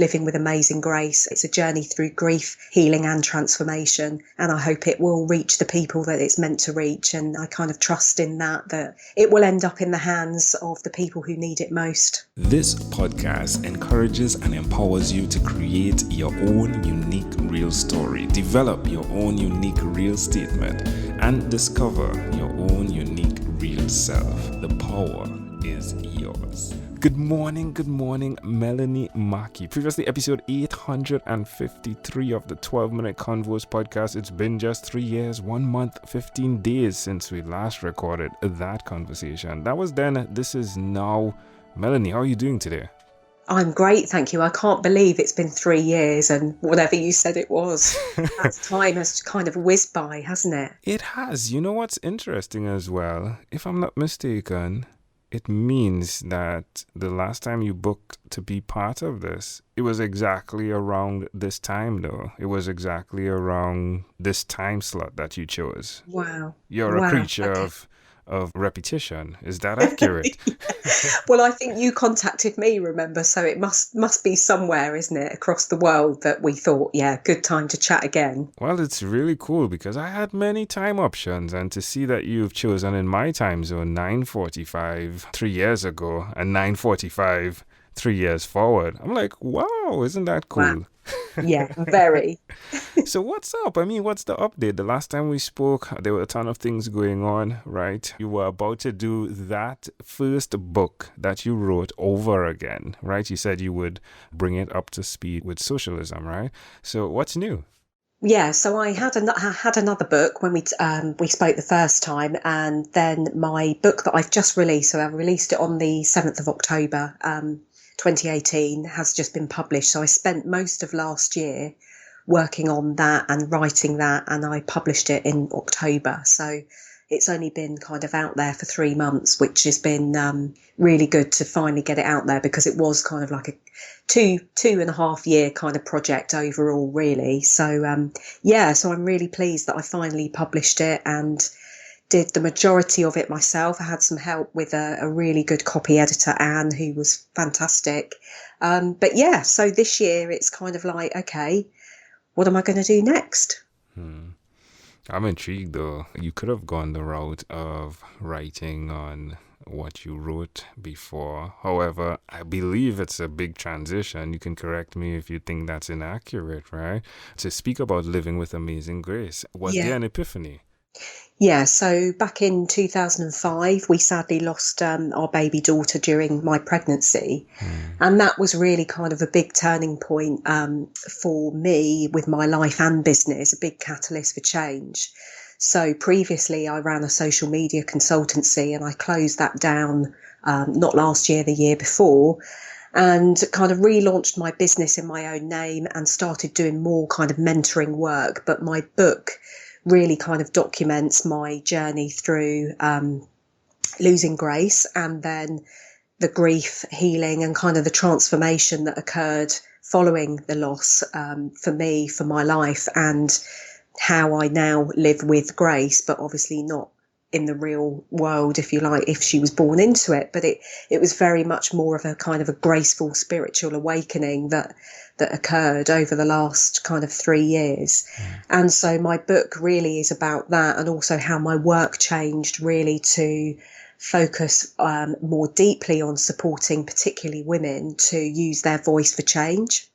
Living with Amazing Grace. It's a journey through grief, healing and transformation. And I hope it will reach the people that it's meant to reach. And I kind of trust in that it will end up in the hands of the people who need it most. This podcast encourages and empowers you to create your own unique real story, develop your own unique real statement, and discover your own unique real self. The power is yours. Good morning, Melanie Mackie. Previously, episode 853 of the 12-Minute Convos podcast. It's been just 3 years, 1 month, 15 days since we last recorded that conversation. That was then. This is now. Melanie, how are you doing today? I'm great, thank you. I can't believe it's been 3 years and whatever you said it was. That time has kind of whizzed by, hasn't it? It has. You know what's interesting as well? If I'm not mistaken, it means that the last time you booked to be part of this, it was exactly around this time, though. It was exactly around this time slot that you chose. Wow. You're a creature of repetition. Is that accurate? Well, I think you contacted me, remember? So it must be somewhere, isn't it, across the world that we thought, yeah, good time to chat again. Well, it's really cool because I had many time options, and to see that you've chosen in my time zone 9:45 3 years ago and 9:45 3 years forward, I'm like, wow, isn't that cool? Wow. Yeah, very. So what's up? I mean, what's the update? The last time we spoke, there were a ton of things going on, right? You were about to do that first book that you wrote over again, right? You said you would bring it up to speed with socialism, right? So what's new? Yeah, so I had another book when we spoke the first time, and then my book that I've just released, so I released it on the 7th of October, 2018, has just been published. So I spent most of last year working on that and writing that, and I published it in October. So it's only been kind of out there for 3 months, which has been really good to finally get it out there, because it was kind of like a two and a half year kind of project overall, really. So so I'm really pleased that I finally published it and did the majority of it myself. I had some help with a really good copy editor, Anne, who was fantastic. But yeah, so this year it's kind of like, okay, what am I going to do next? I'm intrigued though. You could have gone the route of writing on what you wrote before. However, I believe it's a big transition. You can correct me if you think that's inaccurate, right? To speak about living with amazing grace. Was there an epiphany? Yeah, so back in 2005, we sadly lost our baby daughter during my pregnancy. And that was really kind of a big turning point for me with my life and business, a big catalyst for change. So previously I ran a social media consultancy, and I closed that down not last year, the year before, and kind of relaunched my business in my own name and started doing more kind of mentoring work. But my book really kind of documents my journey through losing grace, and then the grief, healing, and kind of the transformation that occurred following the loss for me, for my life, and how I now live with grace, but obviously not in the real world, if you like, if she was born into it. But it was very much more of a kind of a graceful spiritual awakening that occurred over the last kind of 3 years. And so my book really is about that, and also how my work changed really to focus more deeply on supporting particularly women to use their voice for change.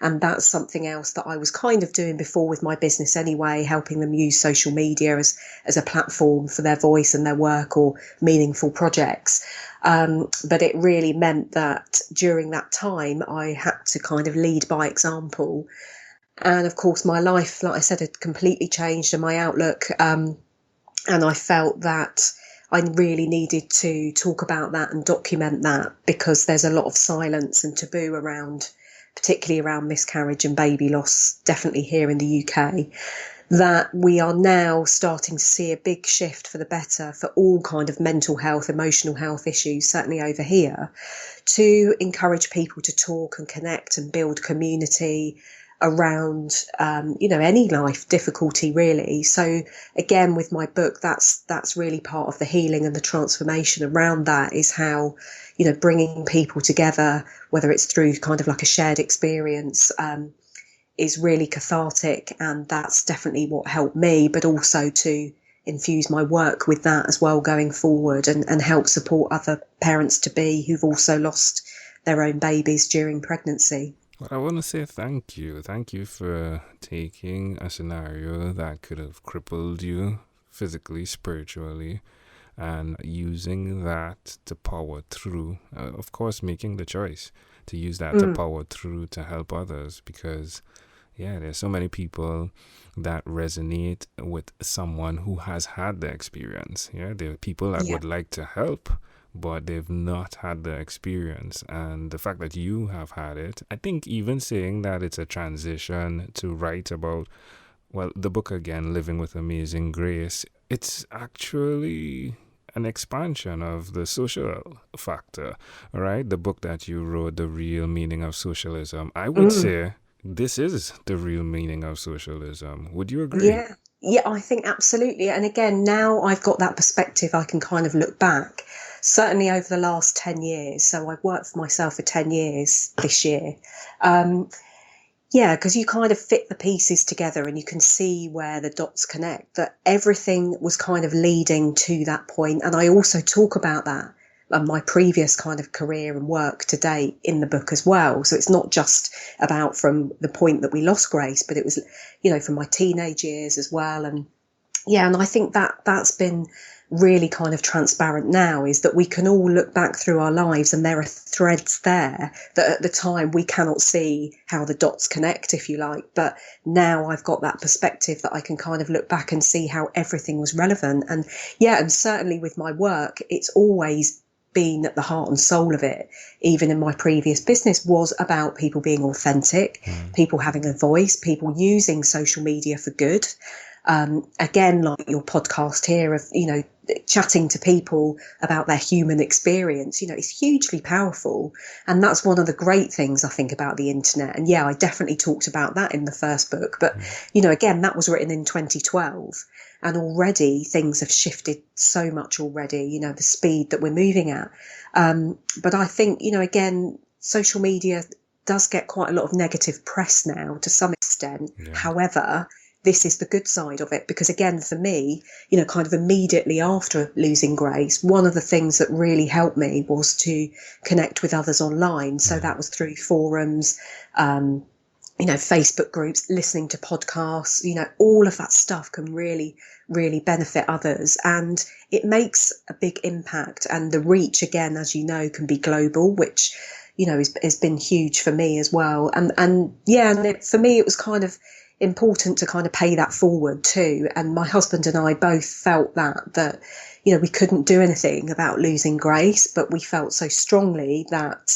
And that's something else that I was kind of doing before with my business anyway, helping them use social media as a platform for their voice and their work or meaningful projects. But it really meant that during that time, I had to kind of lead by example. And of course, my life, like I said, had completely changed, and my outlook. And I felt that I really needed to talk about that and document that, because there's a lot of silence and taboo around, particularly around miscarriage and baby loss, definitely here in the UK, that we are now starting to see a big shift for the better for all kind of mental health, emotional health issues, certainly over here, to encourage people to talk and connect and build community, around, any life difficulty really. So again, with my book, that's really part of the healing and the transformation around that, is how, bringing people together, whether it's through kind of like a shared experience, is really cathartic. And that's definitely what helped me, but also to infuse my work with that as well going forward, and help support other parents to be who've also lost their own babies during pregnancy. Well, I want to say thank you. Thank you for taking a scenario that could have crippled you physically, spiritually, and using that to power through. Of course, making the choice to use that to power through to help others, because there's so many people that resonate with someone who has had the experience. There are people that would like to help, but they've not had the experience. And the fact that you have had it, I think even saying that it's a transition to write about, well, the book again, Living with Amazing Grace, it's actually an expansion of the social factor, right? The book that you wrote, The Real Meaning of Socialism, I would say this is the real meaning of socialism. Would you agree? Yeah, I think absolutely. And again, now I've got that perspective, I can kind of look back, certainly over the last 10 years. So I've worked for myself for 10 years this year. Because you kind of fit the pieces together and you can see where the dots connect, that everything was kind of leading to that point. And I also talk about that and my previous kind of career and work to date in the book as well. So it's not just about from the point that we lost Grace, but it was, from my teenage years as well. And and I think that's been really kind of transparent now, is that we can all look back through our lives and there are threads there that at the time we cannot see how the dots connect, if you like. But now I've got that perspective that I can kind of look back and see how everything was relevant. And and certainly with my work, it's always been at the heart and soul of it, even in my previous business, was about people being authentic, people having a voice, people using social media for good. Again, like your podcast here of, chatting to people about their human experience, is hugely powerful. And that's one of the great things I think about the internet. And I definitely talked about that in the first book. But, again, that was written in 2012. And already things have shifted so much already, the speed that we're moving at. But I think, again, social media does get quite a lot of negative press now to some extent. Yeah. However, this is the good side of it, because again, for me, kind of immediately after losing Grace, one of the things that really helped me was to connect with others online. So that was through forums, Facebook groups, listening to podcasts, all of that stuff can really, really benefit others. And it makes a big impact. And the reach, again, as you know, can be global, which, has been huge for me as well. And for me, it was kind of important to kind of pay that forward too. And my husband and I both felt that, we couldn't do anything about losing Grace, but we felt so strongly that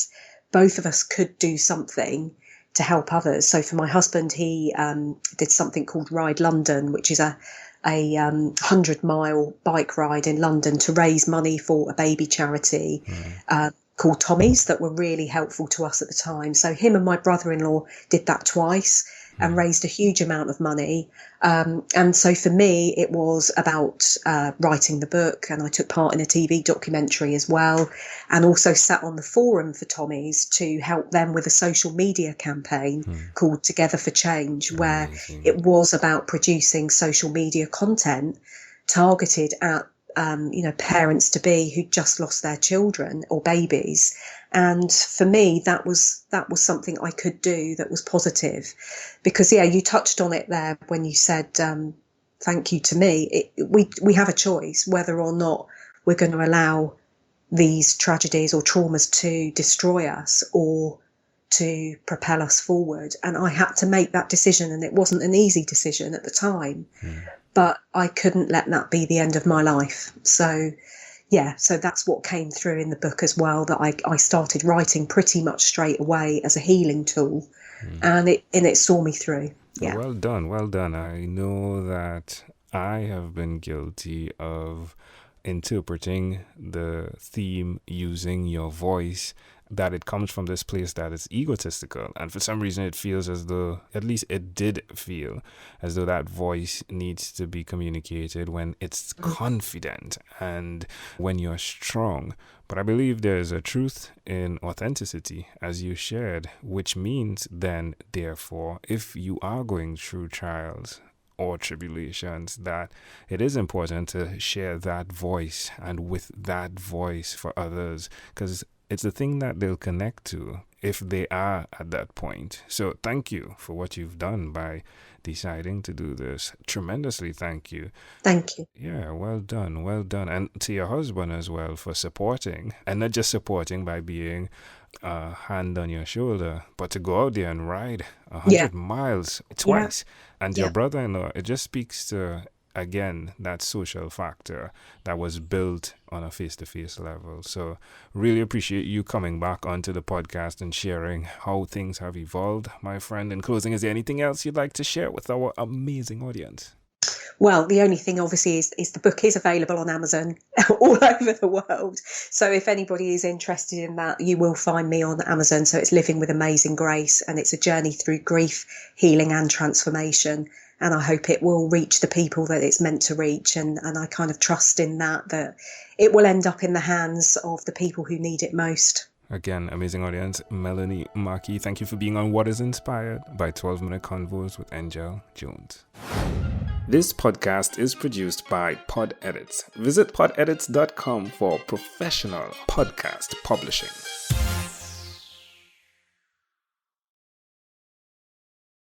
both of us could do something to help others. So for my husband, he did something called Ride London, which is a 100-mile bike ride in London to raise money for a baby charity called Tommy's, that were really helpful to us at the time. So him and my brother-in-law did that twice and raised a huge amount of money. And so for me, it was about writing the book, and I took part in a TV documentary as well, and also sat on the forum for Tommy's to help them with a social media campaign called Together for Change, where it was about producing social media content targeted at parents to be who just lost their children or babies. And for me, that was something I could do that was positive, because you touched on it there when you said thank you to me. We have a choice whether or not we're going to allow these tragedies or traumas to destroy us or to propel us forward. And I had to make that decision, and it wasn't an easy decision at the time. But I couldn't let that be the end of my life. So that's what came through in the book as well, that I started writing pretty much straight away as a healing tool, and it saw me through. Yeah. Well done. I know that I have been guilty of interpreting the theme using your voice that it comes from this place that is egotistical. And for some reason, it feels as though, at least it did feel as though that voice needs to be communicated when it's confident and when you're strong. But I believe there's a truth in authenticity, as you shared, which means then, therefore, if you are going through trials or tribulations, that it is important to share that voice and with that voice for others, because it's a thing that they'll connect to if they are at that point. So thank you for what you've done by deciding to do this. Tremendously thank you. Thank you. Yeah, well done, well done. And to your husband as well for supporting, and not just supporting by being a hand on your shoulder, but to go out there and ride 100 miles twice. And your brother-in-law, it just speaks to, again, that social factor that was built on a face-to-face level. So really appreciate you coming back onto the podcast and sharing how things have evolved, my friend. In closing, is there anything else you'd like to share with our amazing audience? Well, the only thing obviously is the book is available on Amazon all over the world. So if anybody is interested in that, you will find me on Amazon. So it's Living with Amazing Grace, and it's a journey through grief, healing and transformation. And I hope it will reach the people that it's meant to reach. And I kind of trust in that it will end up in the hands of the people who need it most. Again, amazing audience, Melanie Mackie, thank you for being on What is Inspired by 12-Minute Convos with Angel Jones. This podcast is produced by Pod Edits. Visit podedits.com for professional podcast publishing.